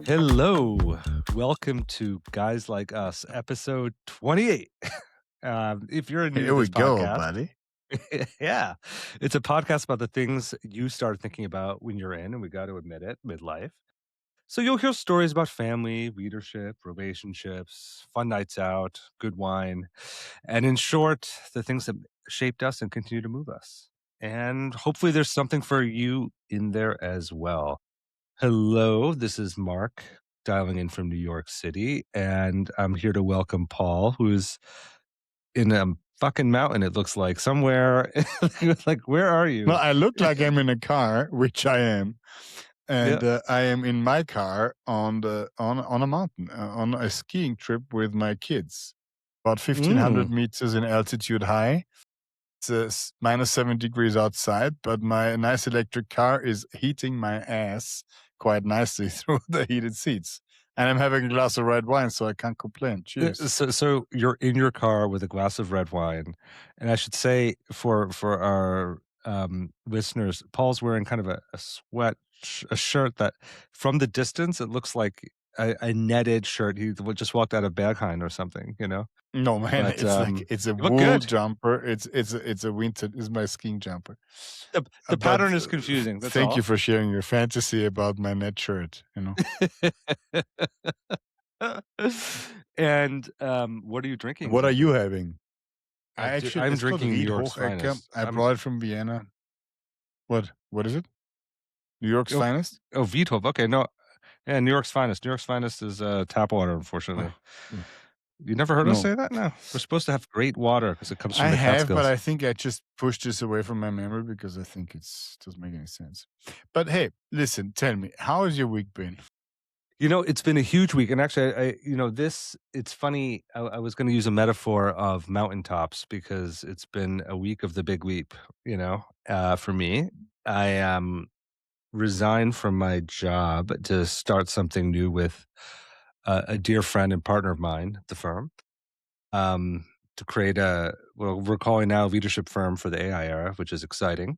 Hello, welcome to Guys Like Us, episode 28. If you're new Here to we this go, podcast, buddy. yeah, it's a podcast about the things you start thinking about when you're in, and we got to admit it, midlife. So you'll hear stories about family, leadership, relationships, fun nights out, good wine, and in short, the things that shaped us and continue to move us. And hopefully there's something for you in there as well. Hello, this is Marc dialing in from New York City, and I'm here to welcome Paul, who's in a fucking mountain, it looks like, somewhere. Like, where are you? Well, I look like I'm in a car, which I am, and I am in my car on a mountain on a skiing trip with my kids, about 1,500 meters in altitude high. It's minus 7 degrees outside, but my nice electric car is heating my ass quite nicely through the heated seats. And I'm having a glass of red wine, so I can't complain. Cheers. So you're in your car with a glass of red wine, and I should say for our listeners, Paul's wearing kind of a shirt that, from the distance, it looks like a netted shirt. He just walked out of Berghain or something, you know. No, man, But, it's a you look wool good. jumper. It's a winter. It's my skiing jumper. The But, pattern is confusing. That's thank all. you for sharing your fantasy about my net shirt. You know. And what are you drinking? What are you having? I'm it's called drinking New York's Hochecke. finest. I brought it from Vienna. What is it? New York's finest? Oh, Vitov. Okay, no. Yeah, New York's finest. New York's finest is tap water, unfortunately. Oh. You never heard us No. say that? No. We're supposed to have great water because it comes from I the have, Catskills. but I think I just pushed this away from my memory because I think it doesn't make any sense. But hey, listen, tell me, how has your week been? You know, it's been a huge week. And actually, it's funny. I was going to use a metaphor of mountaintops because it's been a week of the big leap, for me. I resigned from my job to start something new with a dear friend and partner of mine at the firm, to create we're calling now a leadership firm for the AI era, which is exciting.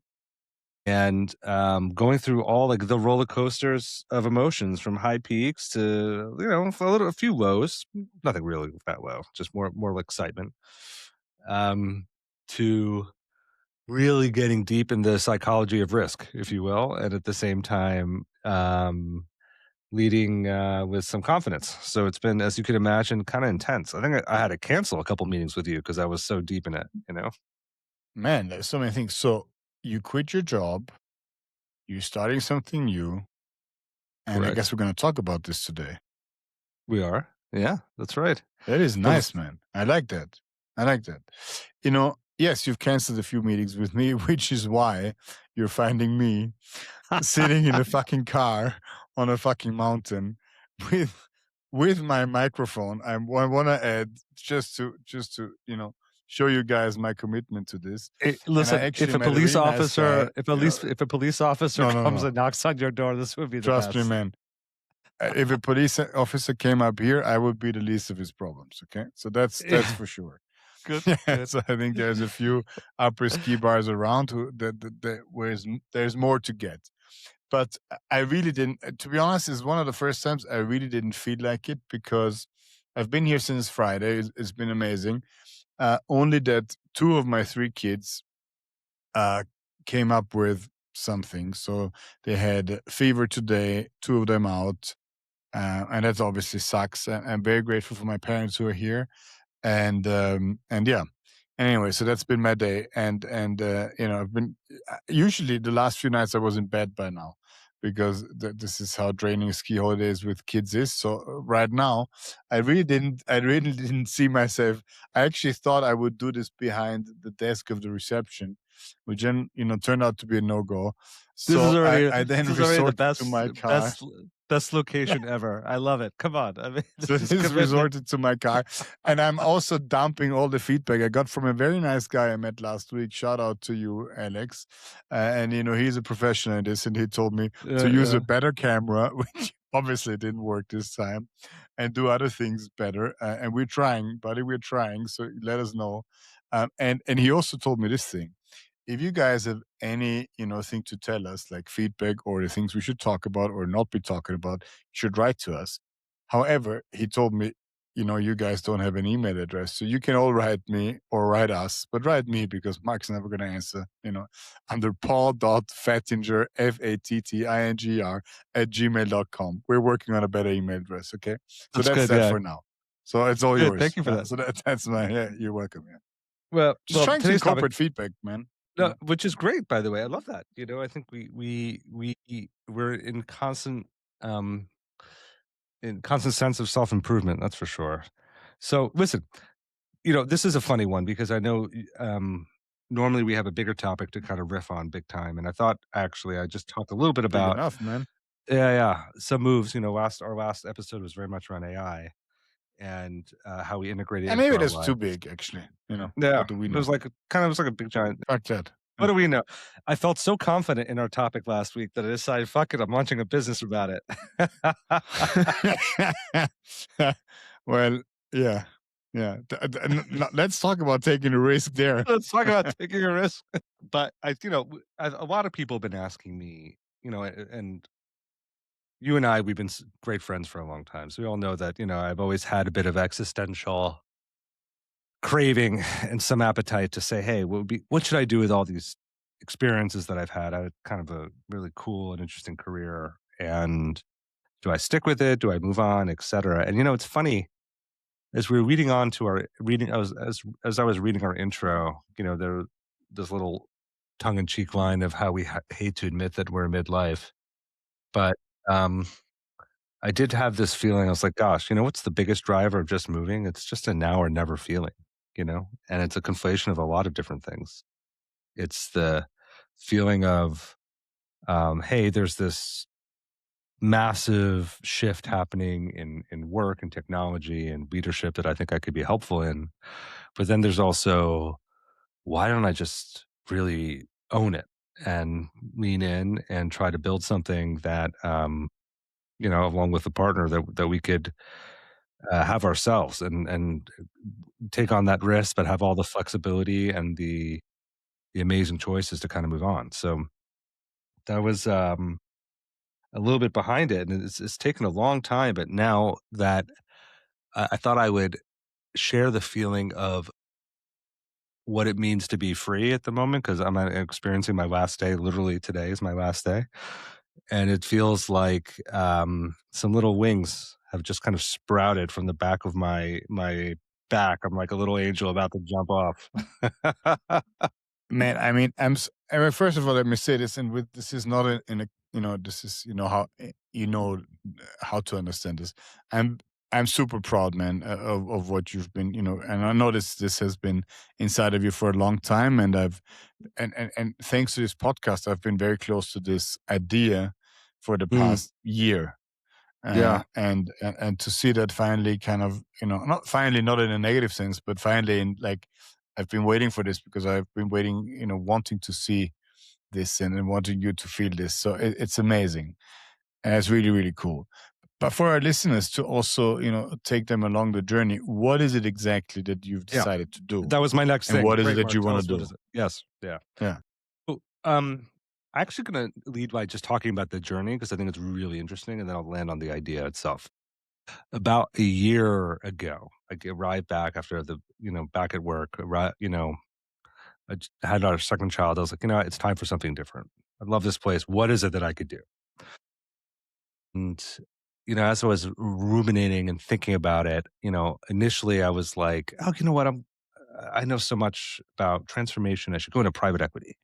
And going through all like the roller coasters of emotions, from high peaks to a few lows, nothing really that low, just more excitement, to really getting deep in the psychology of risk, if you will, and at the same time leading with some confidence. So it's been, as you could imagine, kind of intense. I think I had to cancel a couple meetings with you because I was so deep in it. Man, there's so many things. So you quit your job, you're starting something new, and Correct. I guess we're going to talk about this today. We are. Yeah, that's right. That is nice, man. I like that. Yes, you've canceled a few meetings with me, which is why you're finding me sitting in a fucking car on a fucking mountain with my microphone. I want to add just to show you guys my commitment to this. Listen, if a police officer comes and knocks on your door, this would be the Trust best. me, man. If a police officer came up here, I would be the least of his problems. Okay, so that's for sure. Good. So I think there's a few upper ski bars around where there's more to get. But I really didn't. To be honest, it's one of the first times I really didn't feel like it because I've been here since Friday. It's been amazing. Only that 2 of my 3 kids came up with something. So they had fever today, 2 of them out. And that obviously sucks. I'm very grateful for my parents who are here. And yeah. Anyway, so that's been my day. And I've been usually the last few nights I was in bed by now because this is how draining ski holidays with kids is. So right now, I really didn't see myself. I actually thought I would do this behind the desk of the reception, which then turned out to be a no-go. So I then resorted to my car. Best location ever. I love it. Come on. I mean, so this is resorted to my car. And I'm also dumping all the feedback I got from a very nice guy I met last week. Shout out to you, Alex. And, he's a professional in this. And he told me to use a better camera, which obviously didn't work this time. and do other things better. And we're trying, buddy. We're trying. So let us know. And he also told me this thing: if you guys have any thing to tell us, like feedback or the things we should talk about or not be talking about, you should write to us. However, he told me, you guys don't have an email address, so you can all write me or write us, but write me because Mark's never going to answer. Under paul.fattinger, fattinger @gmail.com. We're working on a better email address. Okay, so That's that's good, that yeah. for now. So it's all Good, thank yours. you for that. So that's my, yeah. You're welcome. Yeah, just Well, trying to today's topic, incorporate feedback, man. You no, know. which is great, by the way, I love that, I think we're um, in constant sense of self-improvement, that's for sure. So, listen, this is a funny one because I know, normally we have a bigger topic to kind of riff on big time, and I thought actually I'd just talk a little bit Big about, enough, man. yeah, some moves, our last episode was very much around AI and, how we integrate it And into maybe our that's too lives. big, actually. Yeah, What do we it was know? like kind of was like a big giant, Fuck that. what do we know? I felt so confident in our topic last week that I decided, "Fuck it, I'm launching a business about it." Well, yeah, yeah. Let's talk about taking a risk there. Let's talk about taking a risk. But a lot of people have been asking me, and you and I, we've been great friends for a long time, so we all know that I've always had a bit of existential craving and some appetite to say, "Hey, what should I do with all these experiences that I've had? I had kind of a really cool and interesting career, and do I stick with it? Do I move on, etc." And it's funny, as we were reading on to our reading, as I was reading our intro, there this little tongue in cheek line of how we hate to admit that we're midlife, but um, I did have this feeling. I was like, "Gosh, what's the biggest driver of just moving? It's just a now or never feeling." And it's a conflation of a lot of different things. It's the feeling of, hey, there's this massive shift happening in work and technology and leadership that I think I could be helpful in. But then there's also, why don't I just really own it and lean in and try to build something that, along with a partner that we could, have ourselves and take on that risk, but have all the flexibility and the amazing choices to kind of move on. So that was, a little bit behind it, and it's taken a long time, but now that I thought I would share the feeling of what it means to be free at the moment, because I'm experiencing my last day. Literally today is my last day, and it feels like, some little wings have just kind of sprouted from the back of my back. I'm like a little angel about to jump off. Man, I mean, I mean, first of all, let me say this, and with this is not in a, this is, how, how to understand this. I'm I'm super proud, man, of what you've been, and I know this has been inside of you for a long time, and and thanks to this podcast, I've been very close to this idea for the Mm, past year. yeah, And to see that finally, kind of, not finally, not in a negative sense, but finally, in like, I've been waiting for this because I've been waiting, wanting to see this, and wanting you to feel this. So it's amazing, and it's really, really cool. But for our listeners to also, take them along the journey, what is it exactly that you've yeah. decided to do, That was my next and thing. what is it Great, that Mark. you Tell want to us, what do? is it? Yes, yeah. Yeah, Oh, I'm actually gonna lead by just talking about the journey because I think it's really interesting, and then I'll land on the idea itself. About a year ago, I arrived back after back at work. I had our second child. I was like, it's time for something different. I love this place. What is it that I could do? And as I was ruminating and thinking about it, initially I was like, oh, you know what? I know so much about transformation. I should go into private equity.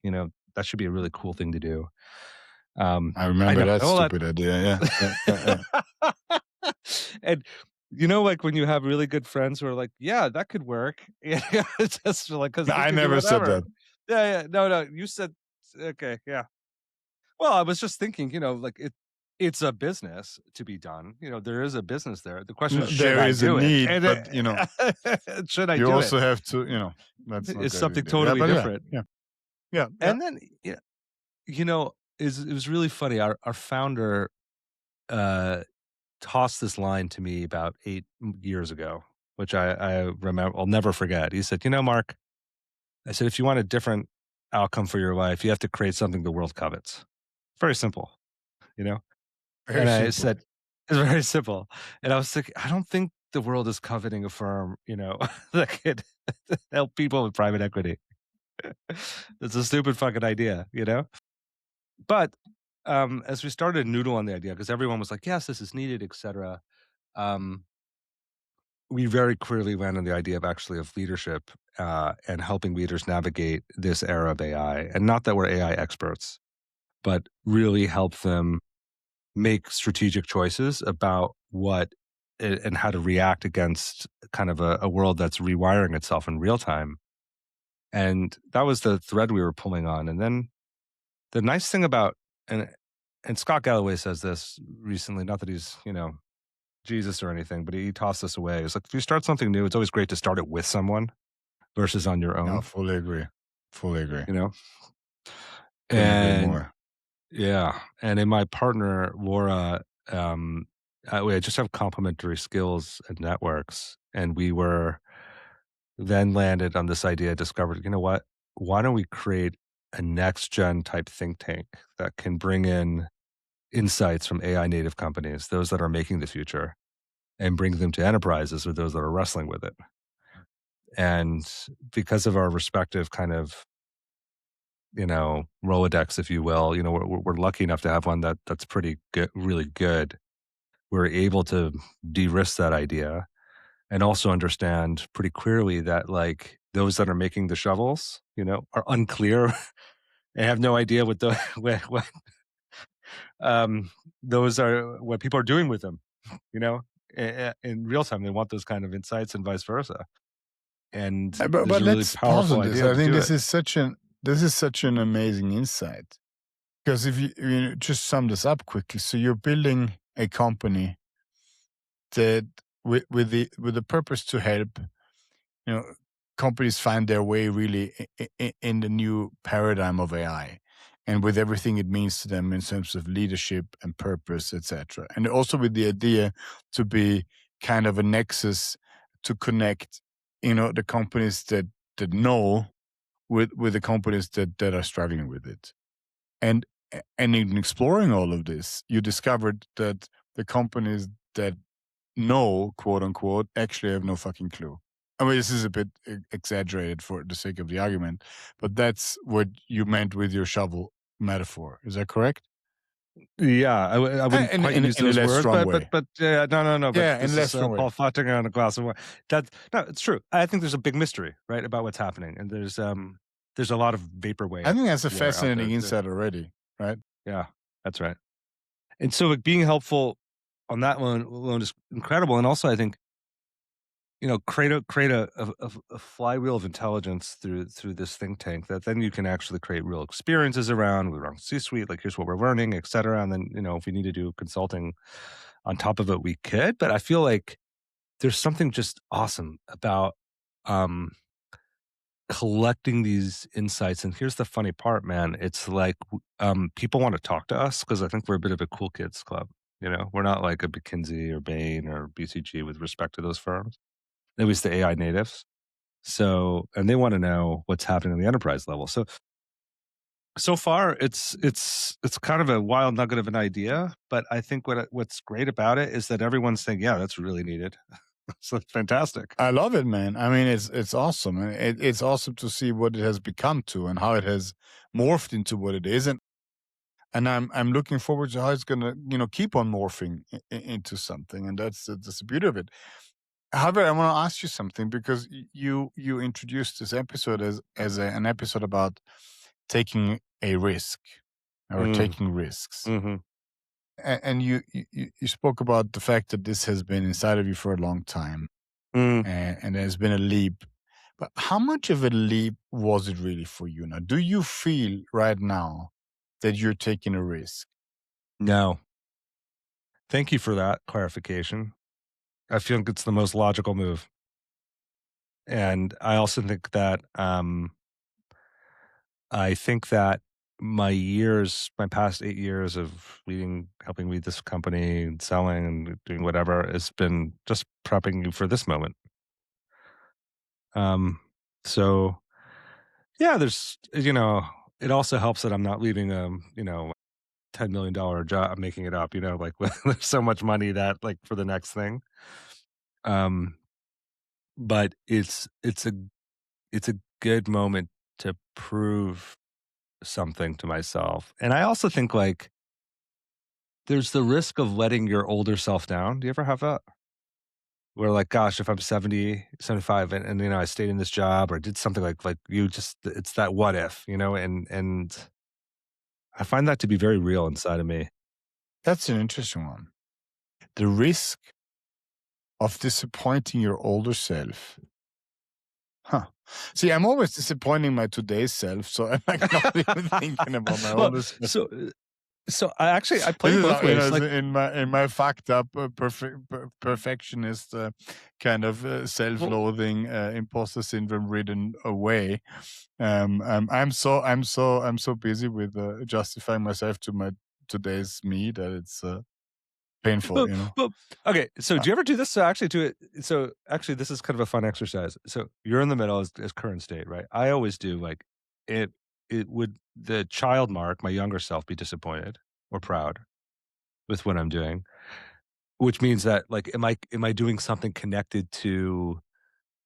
That should be a really cool thing to do. I I remember know that all that. stupid idea. Yeah, yeah, yeah, yeah. And like when you have really good friends who are like, "Yeah, that could work." It's just like because we I can do never said whatever. that. Yeah, yeah. No, no, you said okay, yeah. Well, I was just thinking, like it's a business to be done. There is a business there. The question is, should There I is a do it? need, And but should I you do it? also have to, that's not It's that big something a deal. Yeah, totally but yeah, different. yeah, yeah, yeah. And then, it was really funny. Our founder, uh tossed this line to me about 8 years ago, which I remember. I'll never forget. He said, "You know, Mark," I said, "if you want a different outcome for your life, you have to create something the world covets. Very simple, you know." Very And I simple. said, "It's very simple." And I was like, "I don't think the world is coveting a firm, that could help people with private equity. It's a stupid fucking idea, you know?" But as we started to noodle on the idea, because everyone was like, "Yes, this is needed," etc. Um, we very clearly landed on the idea of actually of leadership and helping leaders navigate this era of AI. And not that we're AI experts, but really help them make strategic choices about and how to react against kind of a world that's rewiring itself in real time. And that was the thread we were pulling on. And then the nice thing about and and Scott Galloway says this recently, not that he's, Jesus or anything, but he tossed this away. It's like if you start something new, it's always great to start it with someone versus on your No, own, fully agree. Fully agree. you know? Couldn't agree And more. yeah. And in my partner, Laura, we just have complementary skills and networks. And we were then landed on this idea, discovered, you know what? Why don't we create a next gen type think tank that can bring in insights from AI native companies, those that are making the future, and bring them to enterprises or those that are wrestling with it. And because of our respective kind of, Rolodex, if you will, we're lucky enough to have one that's pretty good, really good. We're able to de-risk that idea and also understand pretty clearly that like those that are making the shovels, are unclear and have no idea what the what um those are what people are doing with them, you know, in real time. They want those kind of insights and vice versa. And there's But a really let's pause powerful on this. idea I to think do it. this is such an amazing insight. Because if you just sum this up quickly, so you're building a company that with the purpose to help, you know, companies find their way really in the new paradigm of AI, and with everything it means to them in terms of leadership and purpose, etc. And also with the idea to be kind of a nexus to connect, the companies that know with the companies that are struggling with it. And and in exploring all of this, you discovered that the companies that know, quote unquote, actually have no fucking clue. I mean, this is a bit exaggerated for the sake of the argument, but that's what you meant with your shovel metaphor. Is that correct? Yeah, I wouldn't quite use In a those less words, strong but way. yeah, no, but Yeah, in a this less is strong way. Paul Fottinger on a glass of wine. That's no, it's true. I think there's a big mystery, right, about what's happening, and there's a lot of I vaporwave think that's a ware out fascinating there too. insight already, right? Yeah, that's right. And so, like, being helpful on that one alone is incredible, and also I think create a flywheel of intelligence through this think tank that then you can actually create real experiences around C-suite. Like, here's what we're learning, et cetera. And then if we need to do consulting on top of it, we could. But I feel like there's something just awesome about um, collecting these insights. And here's the funny part, man. It's like people want to talk to us because I think we're a bit of a cool kids club. We're not like a McKinsey or Bain or BCG with respect to those firms, at least the AI natives. So, and they want to know what's happening on the enterprise level. So far, it's kind of a wild nugget of an idea, but I think what's great about it is that everyone's saying, "Yeah, that's really needed." So it's fantastic. I love it, man. I mean, it's awesome. And it's awesome to see what it has become to and how it has morphed into what it is. And I'm looking forward to how it's gonna keep on morphing into something, and that's the beauty of it. However, I want to ask you something because you introduced this episode an episode about taking a risk or Mm, taking risks, mhm. and you spoke about the fact that this has been inside of you for a long time, Mm, and there's been a leap. But how much of a leap was it really for you now? Do you feel right now that you're taking a risk? no. Thank you for that clarification. I feel like it's the most logical move. And I also think that, I think that my past 8 years of helping lead this company and selling and doing whatever has been just prepping you for this moment. Um, so yeah, it also helps that I'm not leaving, $10 million job. I'm making it up, like there's so much money that like for the next thing. Um, but it's a good moment to prove something to myself. And I also think like there's the risk of letting your older self down. Do you ever have that? Where like, gosh, if I'm 70, 75, and I stayed in this job or did something like you just it's that what if, and I find that to be very real inside of me. That's an interesting one. The risk of disappointing your older self. Huh. See, I'm always disappointing my today's self, so I'm like not even thinking about my Well, older self. so I play This is both how, ways. Like, in my fucked up perfectionist kind of well, self-loathing imposter syndrome ridden away. I'm so busy with justifying myself to my today's me that it's painful, well, you know. well, okay. So Uh, do you ever do this? So actually, this is kind of a fun exercise. So you're in the middle as current state, right? I always do like it. It would the child Mark, my younger self, be disappointed or proud with what I'm doing, which means that like, am I doing something connected to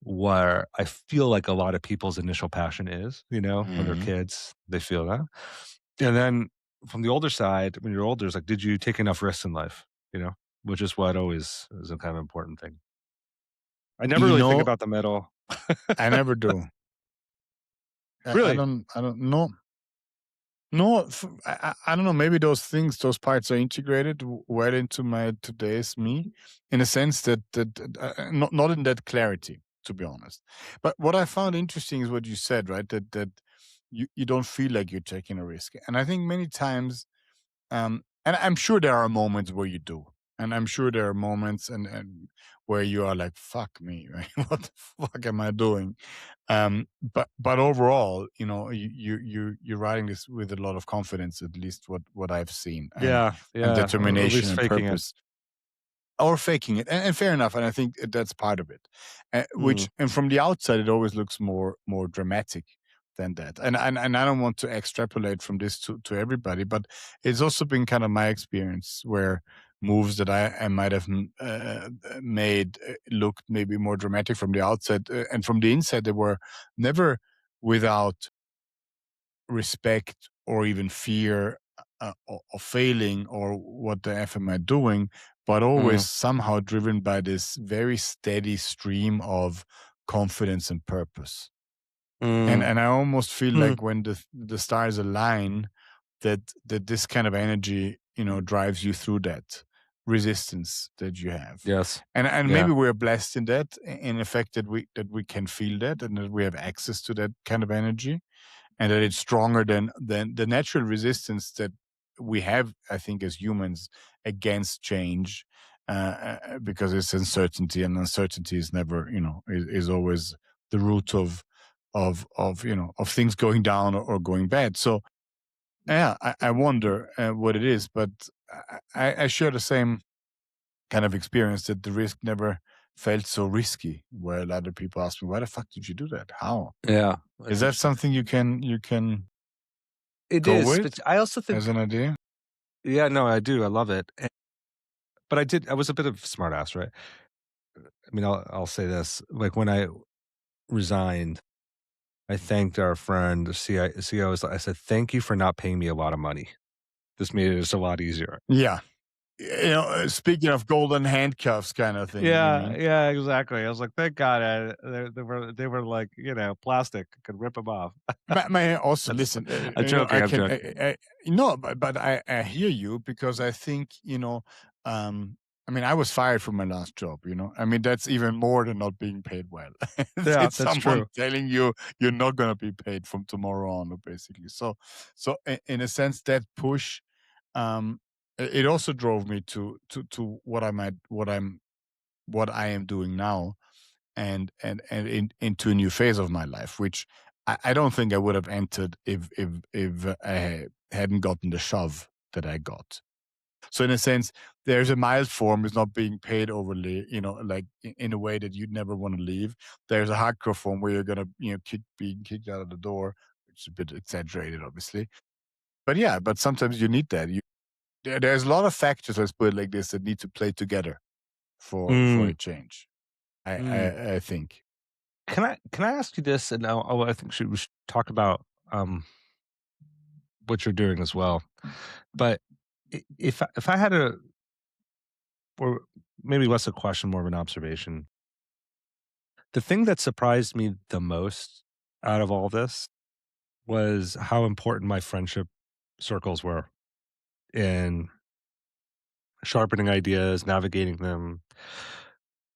where I feel like a lot of people's initial passion is, when they're mhm. kids, they feel that. And then from the older side, when you're older, it's like, did you take enough risks in life? You know, which is what always is a kind of important thing. I never You really think know, about the middle. I never do. Really? I don't know. No, I don't know. Maybe those things, those parts are integrated well into my today's me, in a sense that not in that clarity, to be honest. But what I found interesting is what you said, right? That you don't feel like you're taking a risk, and I think many times, and I'm sure there are moments where you do, and I'm sure there are moments and where you are like, "Fuck me, right? What the fuck am I doing?" But overall, you're writing this with a lot of confidence, at least what I've seen, Yeah, and yeah, or at determination least and faking it. purpose, or faking it, and fair enough. And I think that's part of it. Mm, Which, and from the outside, it always looks more dramatic than that. And I don't want to extrapolate from this to everybody, but it's also been kind of my experience where moves that I might have made looked maybe more dramatic from the outside, and from the inside they were never without respect or even fear of failing or what the F am I doing, but always mm, somehow driven by this very steady stream of confidence and purpose. And mm, I almost feel mm. like when the stars align, that this kind of energy, drives you through that resistance that you have. Yes. And Yeah. maybe we're blessed in that, in the fact that we can feel that and that we have access to that kind of energy, and that it's stronger than the natural resistance that we have, I think, as humans against change, because it's uncertainty, and uncertainty is never, is always the root of things going down or going bad. So yeah, I wonder what it is, but I share the same kind of experience, that the risk never felt so risky. Where a lot of people ask me, "Why the fuck did you do that? How?" Yeah. Is That's that interesting. something you can It go is, with but I also as think, an idea? yeah, no, I do. I love it. But I was a bit of a smartass, right? I mean, I'll say this. Like when I resigned, I thanked our friend, the CEO. I said, "Thank you for not paying me a lot of money. This made it just a lot easier." Yeah. Speaking of golden handcuffs kind of thing, you Yeah, mean? yeah, exactly. I was like, "Thank God, they were like, plastic, could rip them off." But man, also That's listen, I'm joking, I I'm can, joking. no, but I hear you, because I think, I mean, I was fired from my last job. I mean, that's even more than not being paid well. Yeah, It's that's someone true. telling you you're not going to be paid from tomorrow on, basically. So in a sense, that push, it also drove me to what I am doing now, and into a new phase of my life, which I don't think I would have entered if I hadn't gotten the shove that I got. So in a sense, there's a mild form is not being paid overly, like in a way that you'd never want to leave. There's a hardcore form where you're gonna, being kicked out of the door, which is a bit exaggerated, obviously. But yeah, but sometimes you need that. There's a lot of factors, let's put it like this, that need to play together for Mm, a change. I mm. I, I think. Can I ask you this? And now, I think we should talk about what you're doing as well. But if I had a, or maybe less a question, more of an observation, the thing that surprised me the most out of all this was how important my friendship circles were in sharpening ideas, navigating them,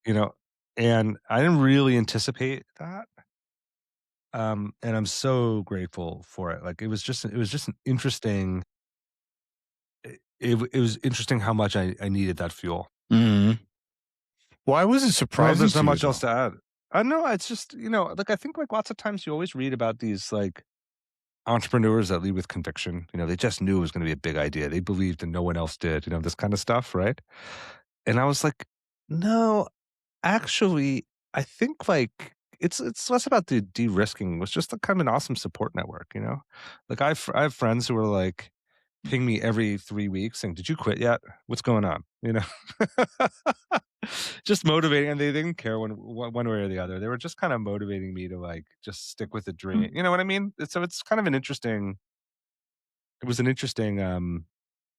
you know, and I didn't really anticipate that. And I'm so grateful for it. Like it was just an interesting it was interesting how much I needed that fuel. Mhm. Why was it I don't know if surprising there's to not you much else though? to add. I know it's just, like I think like lots of times you always read about these like entrepreneurs that lead with conviction. They just knew it was going to be a big idea. They believed and no one else did, this kind of stuff, right? And I was like, no, actually, I think like it's less about the de-risking. It was just a kind of an awesome support network. Like I have friends who are like ping me every 3 weeks saying, "Did you quit yet? What's going on?" Just motivating, and they didn't care one way or the other. They were just kind of motivating me to like just stick with the dream. You know what I mean? So it's kind of an interesting. It was an interesting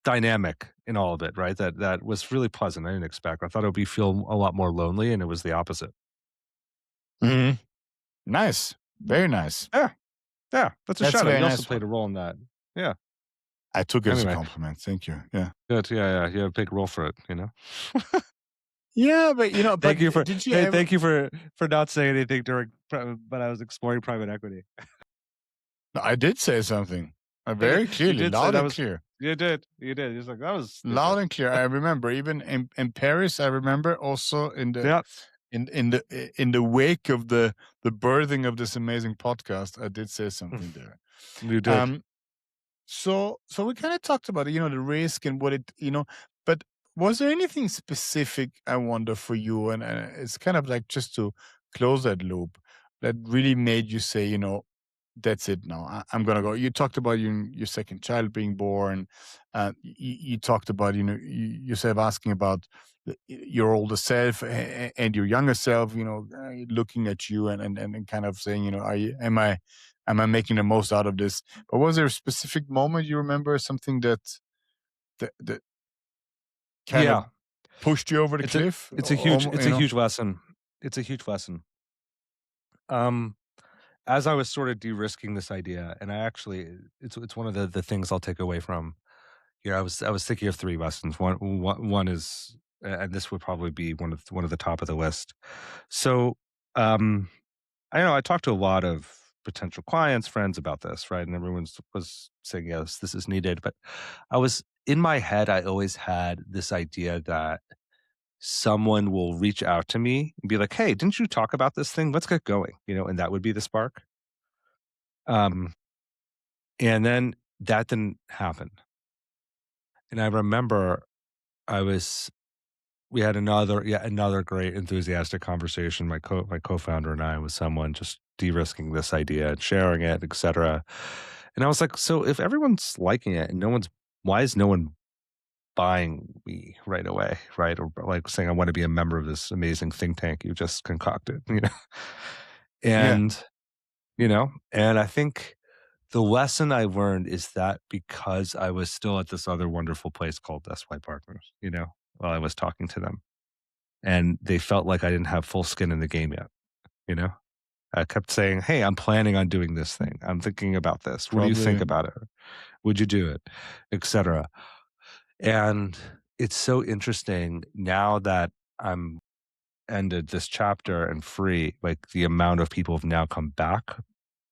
dynamic in all of it, right? That was really pleasant. I didn't expect. I thought it would be feel a lot more lonely, and it was the opposite. Mhm. Nice. Very nice. Yeah, yeah. That's a That's a shout out. very You also nice played a one. role in that. Yeah. I took it as a Anyway, compliment. Thank you. Yeah. good. Yeah, yeah. You have a big role for it. Yeah, but Thank you for did you hey, ever? thank you for not saying anything during when I was exploring private equity. No, I did say something. Very You clearly, did say loud that and was clear. you did. You did. He's like, "That was Loud stupid." and clear. I remember even in Paris, I remember also Yeah. in the wake of the birthing of this amazing podcast, I did say something there. You did. Um so we kind of talked about it, the risk and what but was there anything specific, I wonder, for you? And it's kind of like just to close that loop that really made you say, that's it now. I'm gonna go. You talked about your second child being born. You talked about yourself asking about your older self and your younger self. Looking at you and kind of saying, am I making the most out of this? But was there a specific moment you remember, something that kind of Yeah. pushed you over the It's a cliff? it's a huge Almost, it's a huge lesson. It's a huge lesson. Um, as I was sort of de-risking this idea, and I actually it's one of the things I'll take away from. I was thinking of 3 lessons. One is, and this would probably be one of the top of the list. So, um, I know I talked to a lot of potential clients, friends about this, right? And everyone's was saying, "Yes, this is needed." But I was in my head, I always had this idea that someone will reach out to me and be like, "Hey, didn't you talk about this thing? Let's get going." And that would be the spark. Um, and then that didn't happen. And I remember I was we had another great enthusiastic conversation, my co-founder and I, with someone just de-risking this idea and sharing it, etc. And I was like, so if everyone's liking it and why is no one buying me right away, right? Or like saying I want to be a member of this amazing think tank you just concocted. yeah, And and I think the lesson I learned is that because I was still at this other wonderful place called SY Partners, while I was talking to them, and they felt like I didn't have full skin in the game yet, you know? I kept saying, "Hey, I'm planning on doing this thing. I'm thinking about this. What do you think probably. about it? Would you do it?" Etc. And it's so interesting now that I'm ended this chapter and free, like the amount of people have now come back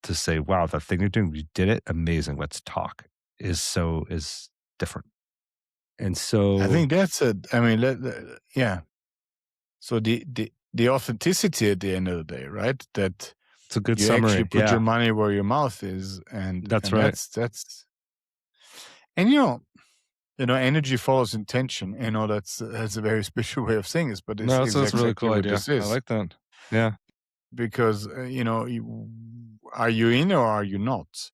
to say, "Wow, that thing you're doing, you did it. Amazing. Let's talk." Is different. And I so think that's it. I mean, yeah. So the authenticity at the end of the day, right? That It's a good You actually summary. put your Yeah, money where your mouth is, that's and right. that's and energy follows intention. That's a very spiritual way of saying this, but No, it's that's a really exactly cool what idea. this I is. like that. Yeah. Because are you in or are you not?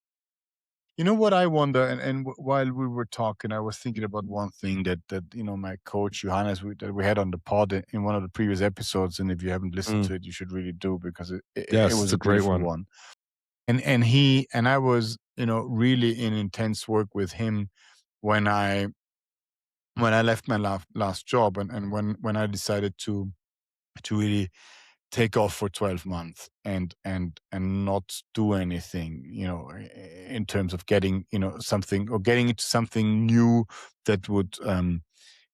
You know what I wonder, while we were talking, I was thinking about one thing that my coach Johannes that we had on the pod in one of the previous episodes, and if you haven't listened Mm. to it, you should really do because it Yes, was it's a a great beautiful one. one. And I was really in intense work with him when I left my last job, and when I decided to really take off for 12 months and not do anything, in terms of getting, something, or getting into something new that would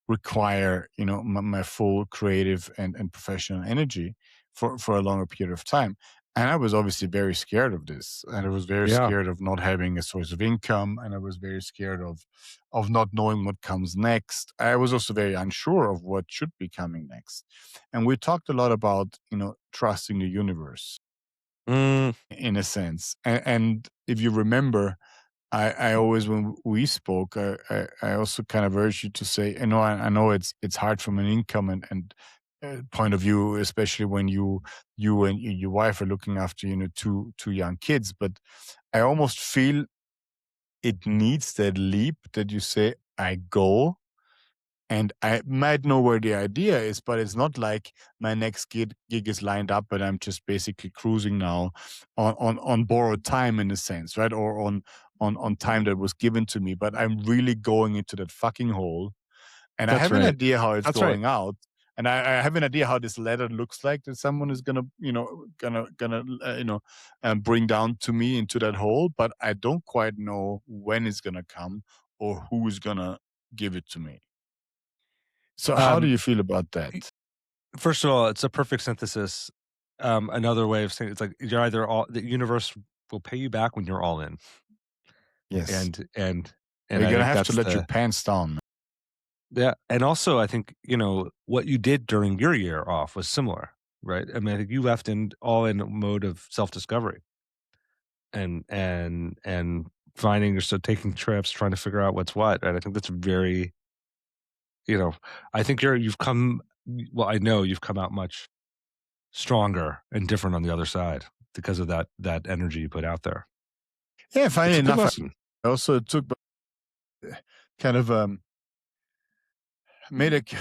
require, my full creative and professional energy for a longer period of time. And I was obviously very scared of this, and I was very Yeah. scared of not having a source of income, and I was very scared of not knowing what comes next. I was also very unsure of what should be coming next. And we talked a lot about, trusting the universe Mm, in a sense. And if you remember, I always, when we spoke, I also kind of urged you to say, I know it's hard from an income and point of view, especially when you and your wife are looking after two young kids. But I almost feel it needs that leap that you say, I go. And I might know where the idea is, but it's not like my next gig is lined up, and I'm just basically cruising now on borrowed time in a sense, right? Or on time that was given to me. But I'm really going into that fucking hole, and I that's have an right. idea how it's That's right. going out, and I have an idea how this ladder looks like that someone is gonna bring down to me into that hole, but I don't quite know when it's gonna come or who is gonna give it to me. So how do Um, you feel about y that? First of all, it's a perfect synthesis. Another way of saying it's like you're either all the universe will pay you back when you're all in, Yes. and and Or and you're I gonna think have to that's let your the pants down, man. yeah, and also I think, what you did during your year off was similar, right? I mean, I think you left in all in mode of self-discovery and finding yourself taking trips, trying to figure out what's what, and I think that's very, you know, I think you've come well, I know you've come out much stronger and different on the other side because of that energy you put out there. Yeah, funny It's a good enough, lesson. I also took kind of, made a c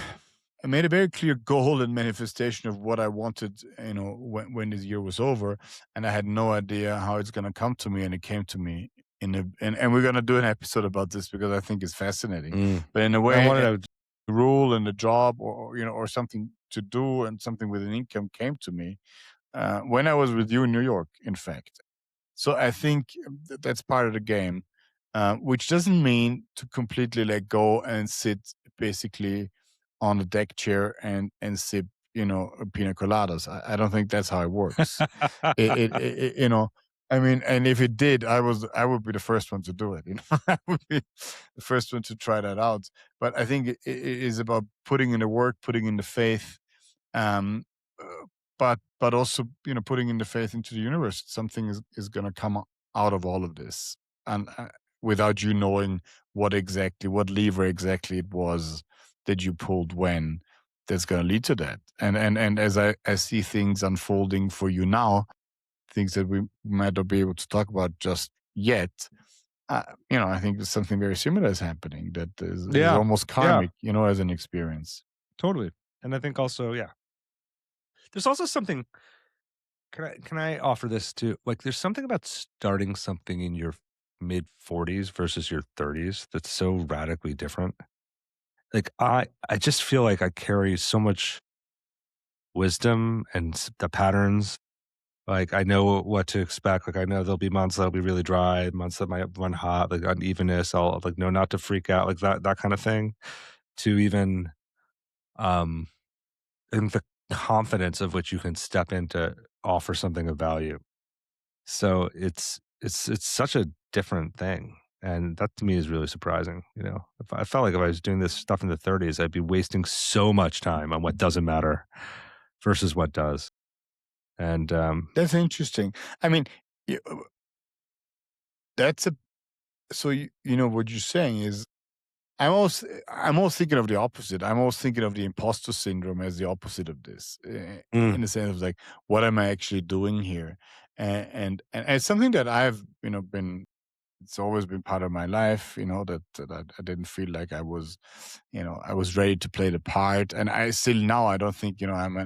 I made a very clear goal and manifestation of what I wanted, when this year was over, and I had no idea how it's gonna come to me, and it came to me in a and we're gonna do an episode about this because I think it's fascinating. Mm. But in a I way, wanted to a rule and a job, or something to do and something with an income came to me, when I was with you in New York, in fact. So I think that's part of the game, which doesn't mean to completely let go and sit basically on a deck chair and sip, pina coladas. I don't think that's how it works. I mean, and if it did, I would be the first one to do it. I would be the first one to try that out. But I think it is about putting in the work, putting in the faith, um, but also, putting in the faith into the universe. Something is going to come out of all of this, and without you knowing what lever exactly it was that you pulled when, that's going to lead to that. And as I see things unfolding for you now, things that we might not be able to talk about just yet. I think something very similar is happening that is Yeah. almost Yeah, karmic, as an experience. totally. And I think also, yeah, there's also something can I offer this too? Like, there's something about starting something in your mid-40s versus your 30s that's so radically different. Like, I just feel like I carry so much wisdom and the patterns. Like, I know what to expect. Like, I know there'll be months that'll be really dry, months that might run hot, like unevenness. I'll like know not to freak out, like that kind of thing. To even um and the confidence of which you can step in to offer something of value. So it's such a different thing. And that to me is really surprising. If I felt like if I was doing this stuff in the 30s, I'd be wasting so much time on what doesn't matter versus what does. And That's interesting. I mean, y- uh, that's a so you know what you're saying is I'm almost thinking of the opposite. I'm almost thinking of the imposter syndrome as the opposite of this, mm, in the sense of like, what am I actually doing here? And it's something that I've been. It's always been part of my life. That I didn't feel like I was, I was ready to play the part. And I still now I don't think I'm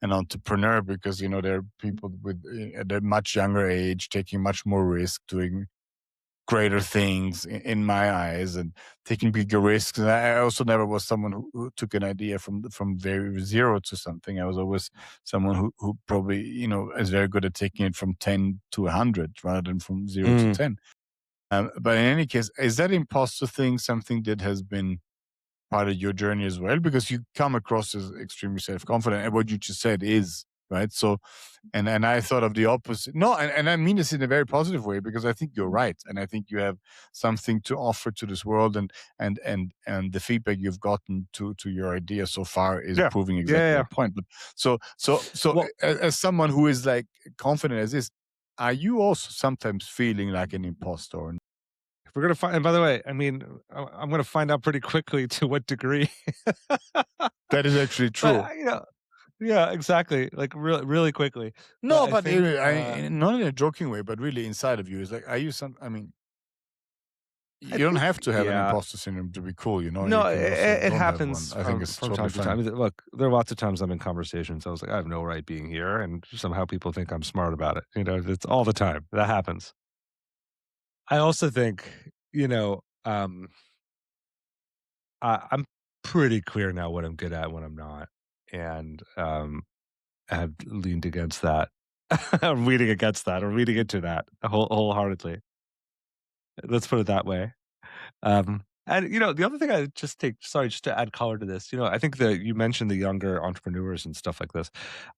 an entrepreneur because there are people with at a much younger age taking much more risk, doing greater things in my eyes and taking bigger risks. And I also never was someone who took an idea from very zero to something. I was always someone who probably is very good at taking it from 10 to 100 rather than from 0 to mm. 10. But in any case, is that imposter thing something that has been part of your journey as well? Because you come across as extremely self-confident, and what you just said is right. So, and I thought of the opposite. No, and I mean this in a very positive way because I think you're right, and I think you have something to offer to this world, and the feedback you've gotten to your idea so far is Yeah, proving yeah, yeah, exactly yeah. that point. But so Well, as someone who is like confident as this, are you also sometimes feeling like an imposter? Or we're gonna find. And by the way, I mean, I'm gonna find out pretty quickly to what degree. that is actually But true. yeah, exactly. Like really, really quickly. But No, I but think, not in a joking way, but really inside of you is like, are you some? I mean, I you don't think, have to have an yeah. imposter syndrome to be cool. No, You can also it don't have one. happens I think it's from totally time to time. fine. Look, there are lots of times I'm in conversations. I was like, I have no right being here, and somehow people think I'm smart about it. It's all the time. That happens. I also think, I'm pretty clear now what I'm good at, what I'm not, and have leaned against that. I'm leaning against that, or leaning into that wholeheartedly. Let's put it that way. And the other thing I just take, sorry, just to add color to this, I think that you mentioned the younger entrepreneurs and stuff like this.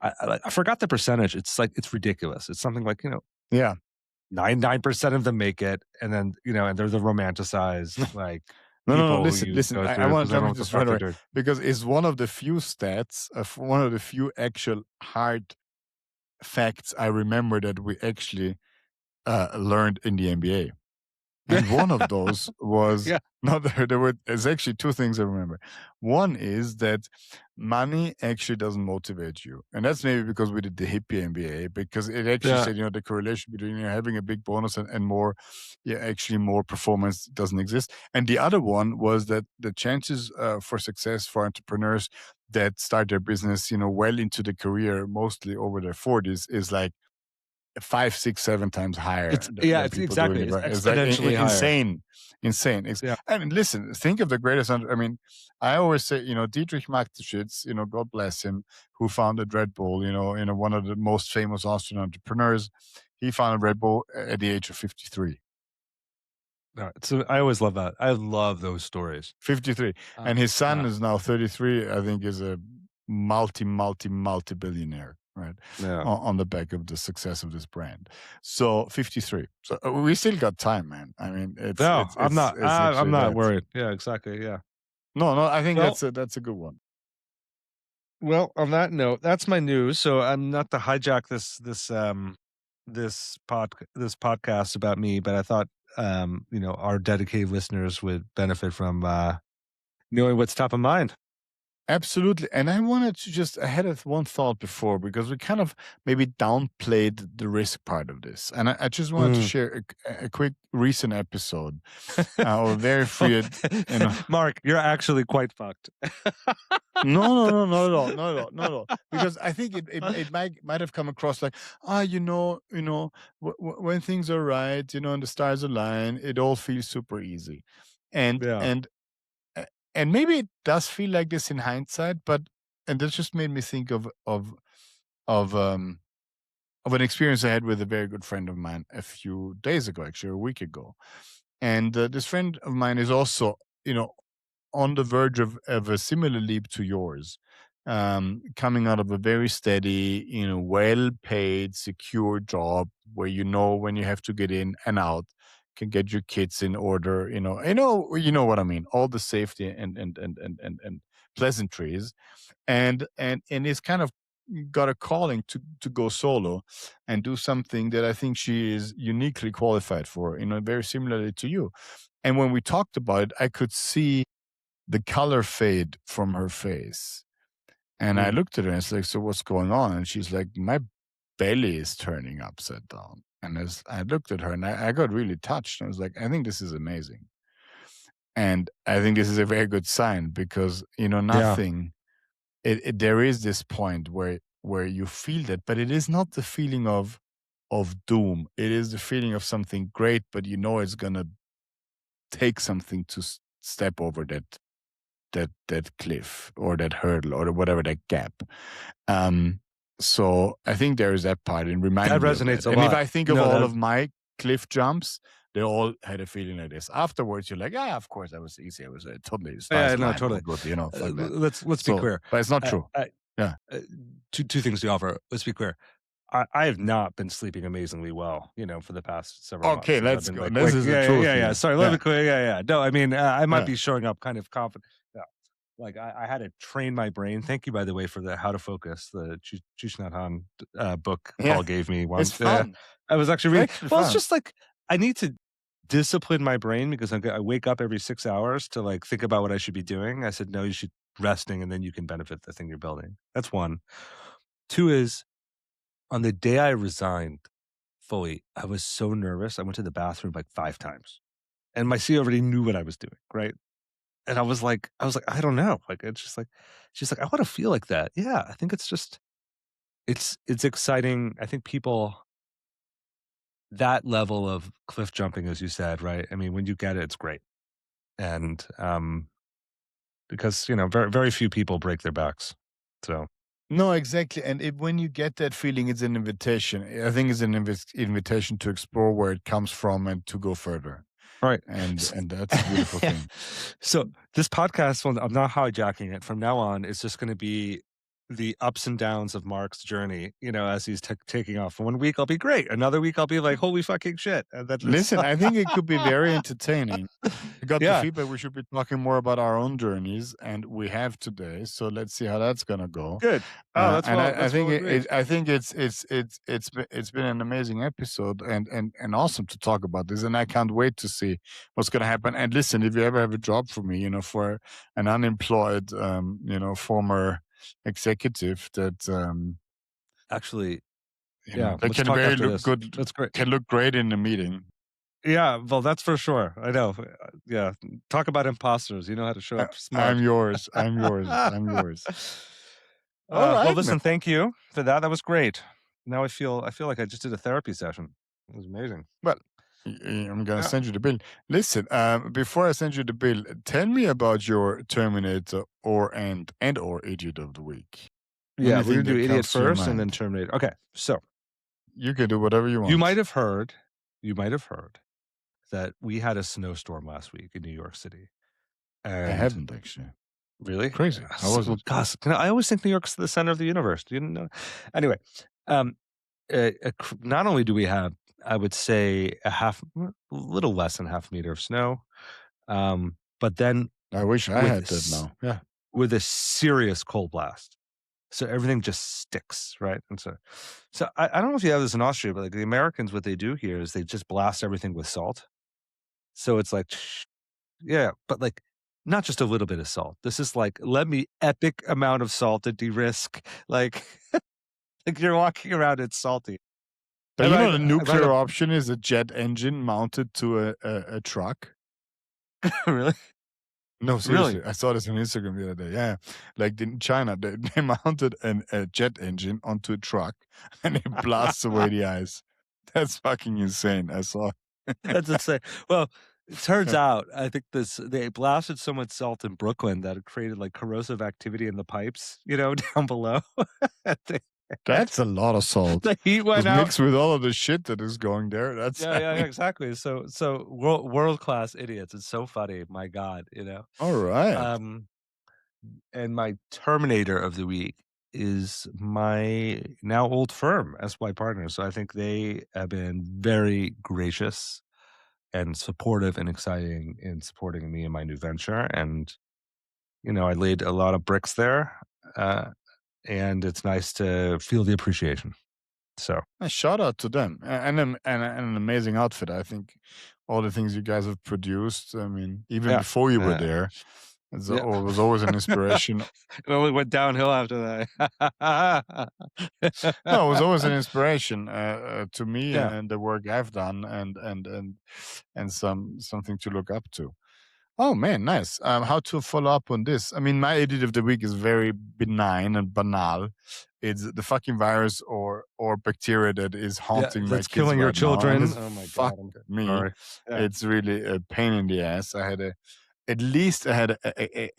I forgot the percentage. It's like it's ridiculous. It's something like 9% of them make it, and then and they're the romanticized like No, no, no. people who Listen, you listen. go I through want because to they don't jump know what into the this fuck right they're away doing. because it's one of the few stats, of one of the few actual hard facts I remember that we actually learned in the NBA. And one of those was Yeah, not there were there's actually two things I remember. One is that money actually doesn't motivate you. And that's maybe because we did the hippie MBA, because it actually yeah. said, the correlation between having a big bonus and more, yeah, actually more performance doesn't exist. And the other one was that the chances for success for entrepreneurs that start their business, well into the career, mostly over their 40s, is like 5, 6, 7 times higher than It's people doing exactly, it it's right. It's like exponentially higher. insane, insane. Yeah. I mean, listen, think of the greatest. I mean, I always say, Dietrich Mateschitz, God bless him, who founded Red Bull. One of the most famous Austrian entrepreneurs. He founded Red Bull at the age of 53. No, so I always love that. I love those stories. 53, Uh, and his son yeah, is now 33. I think is a multi billionaire, right? yeah. On the back of the success of this brand. So 53. So we still got time, man. I mean, No, I'm not. it's I'm literally not that. worried. Yeah, exactly. Yeah. No, no, I think Well, that's a good one. on that note, that's my news. So I'm not to hijack this podcast about me, but I thought our dedicated listeners would benefit from knowing what's top of mind. Absolutely. And I wanted to just, I had one thought before because we kind of maybe downplayed the risk part of this. And I just wanted to Mm. share a quick recent episode. Or very free, Mark, you're actually quite fucked. No, no, no, not at all, not at all, not at all. Because I think it might have come across like, when things are right, and the stars align, it all feels super easy, and Yeah. and a- and maybe it does feel like this in hindsight, but and that just made me think of um of an experience I had with a very good friend of mine a few days ago, actually a week ago, and this friend of mine is also, on the verge of a similar leap to yours, coming out of a very steady, well paid, secure job where when you have to get in and out, can get your kids in order, you know what I mean, all the safety and pleasantries, and is kind of got a calling to go solo and do something that I think she is uniquely qualified for, very similarly to you. And when we talked about it, I could see the color fade from her face. And I Mm. looked at her and it's like, so what's going on? And she's like, my belly is turning upside down. And as I looked at her and I got really touched, I was like, I think this is amazing. And I think this is a very good sign because, Yeah. nothing, there is this point where you feel that, but it is not the feeling of doom. It is the feeling of something great, but it's gonna take something to step over that cliff or that hurdle or whatever that gap. Um, so I think there is that part in That reminding me of resonates that. a And if lot. I think of No, all that of my cliff jumps, they all had a feeling like this. Afterwards, you're like, yeah, of course, that was easy. I was a totally yeah, spice no, line. totally. All good, fuck that. Let's be So, clear. but it's not I true. I Yeah. two things to offer. Let's be clear. I have not been sleeping amazingly well, for the past several months Okay, since I've let's been go. like This wake. is the Yeah, yeah, truth yeah, yeah. here. Sorry, let me Yeah. clear. Yeah, yeah. No, I mean, I might Yeah. be showing up kind of confident. Yeah. Like I had to train my brain. Thank you, by the way, for the How to Focus, the Thich Nhat Hanh book Yeah. Paul gave me It's once. Yeah, fun. I was actually It's reading. actually Well, it's fun. just like I need to discipline my brain because I wake up every 6 hours to like think about what I should be doing. I said, no, you should resting, and then you can benefit the thing you're building. That's one. Two is on the day I resigned fully, I was so nervous. I went to the bathroom like 5 times, and my C already knew what I was doing, right? And I was like, I don't know. Like, it's just like, she's like, I want to feel like that. Yeah, I think it's just, it's exciting. I think people that level of cliff jumping, as you said, right? I mean, when you get it, it's great, and because very very few people break their backs. So No, exactly. And when you get that feeling, it's an invitation. I think it's an invitation to explore where it comes from and to go further. all right. And that's a beautiful thing. So this podcast, well, I'm not hijacking it. From now on, it's just going to be the ups and downs of Mark's journey. As he's taking off. One week I'll be great. Another week I'll be like, holy fucking shit. And then it's Listen, I think it could be very entertaining. I got the yeah, feedback we should be talking more about our own journeys, and we have today. So let's see how that's gonna go. good. Oh, And I that's think well agreed. I think it's been an amazing episode and awesome to talk about this. And I can't wait to see what's gonna happen. And listen, if you ever have a job for me, for an unemployed, former executive that Actually, yeah. that Let's can talk very after look this. good, That's great. can look great in the meeting. Yeah, well, that's for sure. I know. Yeah, talk about imposters. You know how to show up I'm smart. yours. I'm yours. I'm yours. All Well, right, man. listen, thank you for that. That was great. Now I feel like I just did a therapy session. It was amazing. Well, I'm gonna Yeah. send you the bill. Listen, before I send you the bill, tell me about your Terminator or Idiot of the Week. Yeah, we're Anything gonna do that Idiot comes to your first and then mind. Terminator. Okay, so You can do whatever you you might want. have heard, you might have heard that we had a snowstorm last week in New York City. I And haven't actually. really? Crazy. How was Well, it? gosh, I always think New York's the center of the universe. You didn't know? Anyway, um, not only do we have, I would say, a little less than half a meter of snow, but then I wish I with had that now. Yeah. with a serious cold blast. So everything just sticks, right? And so I don't know if you have this in Austria, but like the Americans, what they do here is they just blast everything with salt. So it's like, yeah, but like not just a little bit of salt. This is like, let me epic amount of salt to de-risk. Like, like you're walking around, it's salty. But I ride, the I ride nuclear a option is a jet engine mounted to a truck. really, No, really. seriously. I saw this on Instagram the other day. Yeah. Like in China, they mounted a jet engine onto a truck and it blasts away the ice. That's fucking insane. I saw. That's insane. Well, it turns out I think they blasted so much salt in Brooklyn that it created like corrosive activity in the pipes, down below. They- That's a lot of salt. the heat went Because out. mixed with all of the shit that is going there, that's, Yeah, I yeah, yeah, mean, exactly. So world class idiots. It's so funny. My God. all right. Um, and my Terminator of the week is my now old firm, SY Partners. So I think they have been very gracious and supportive and exciting in supporting me in my new venture. And I laid a lot of bricks there. Uh, and it's nice to feel the appreciation. So, A shout out to them, and an amazing outfit. I think all the things you guys have produced. I mean, even yeah. before you were Uh, there, yeah. it was always an inspiration. It only went downhill after that. No, it was always an inspiration to me Yeah. and the work I've done, and something to look up to. Oh man, nice. How to follow up on this? I mean, my edit of the week is very benign and banal. It's the fucking virus or bacteria that is Yeah, haunting my that's kids killing your right now, and children. it's Oh my fuck god, I'm me. sorry. Yeah. It's really a pain in the ass. At least I had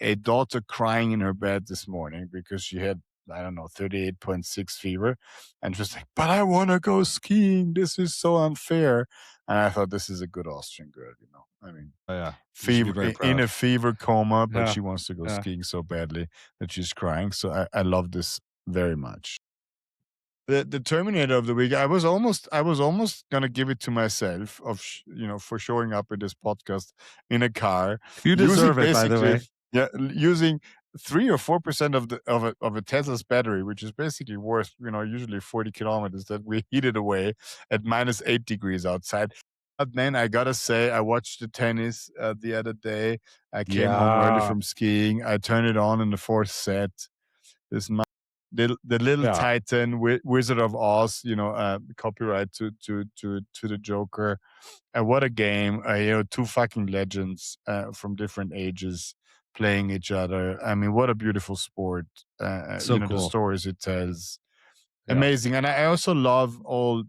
a daughter crying in her bed this morning because she had, I don't know, 38.6 fever. And she was like, but I want to go skiing. This is so unfair. And I thought, this is a good Austrian girl, you know. I mean, Oh, yeah. You should be fever very in proud. a fever coma, but Yeah, she wants to go yeah. skiing so badly that she's crying. So I love this very much. The Terminator of the week, I was almost gonna give it to myself for showing up in this podcast in a car You using deserve it, by the basically way. using 3 or 4% of a Tesla's battery, which is basically worth usually 40 kilometers that we heated away at -8 degrees outside. But man, I gotta say, I watched the tennis the other day. I came home early Yeah, from skiing. I turned it on in the fourth set. This the little yeah. Titan, Wizard of Oz, copyright to the Joker. And what a game! Two fucking legends from different ages playing each other. I mean, what a beautiful sport. So The cool. stories it tells, Yeah. amazing. And I also love all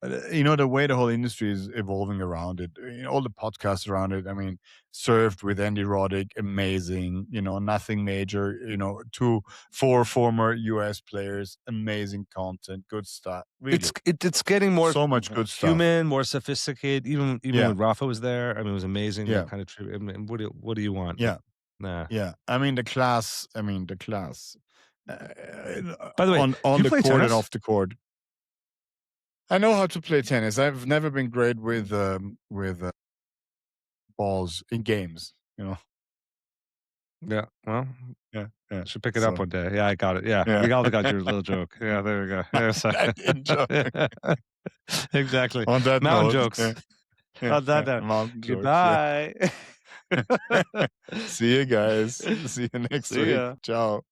the way the whole industry is evolving around it, all the podcasts around it. I mean, Served with Andy Roddick, amazing. Nothing major. Two, four former US players, amazing content, good stuff. Really, It's getting more so much good stuff. human, more sophisticated. Even Yeah, when Rafa was there, I mean, it was amazing. That yeah, kind of trip. I mean, what do you want? But yeah, nah. yeah. I mean, the class. I mean, the class By the way, do on you the play court and tennis? off the court. I know how to play tennis. I've never been great with balls in games. Yeah. Well, Yeah, yeah. should pick it up So one day. Yeah, I got it. Yeah, yeah. we all got your little joke. Yeah, there we go. Yeah, so I enjoy. exactly. On that Mountain note, jokes. yeah, On that yeah, note, mountain jokes. Yeah. goodbye. See you guys. See you next See week. ya. Ciao.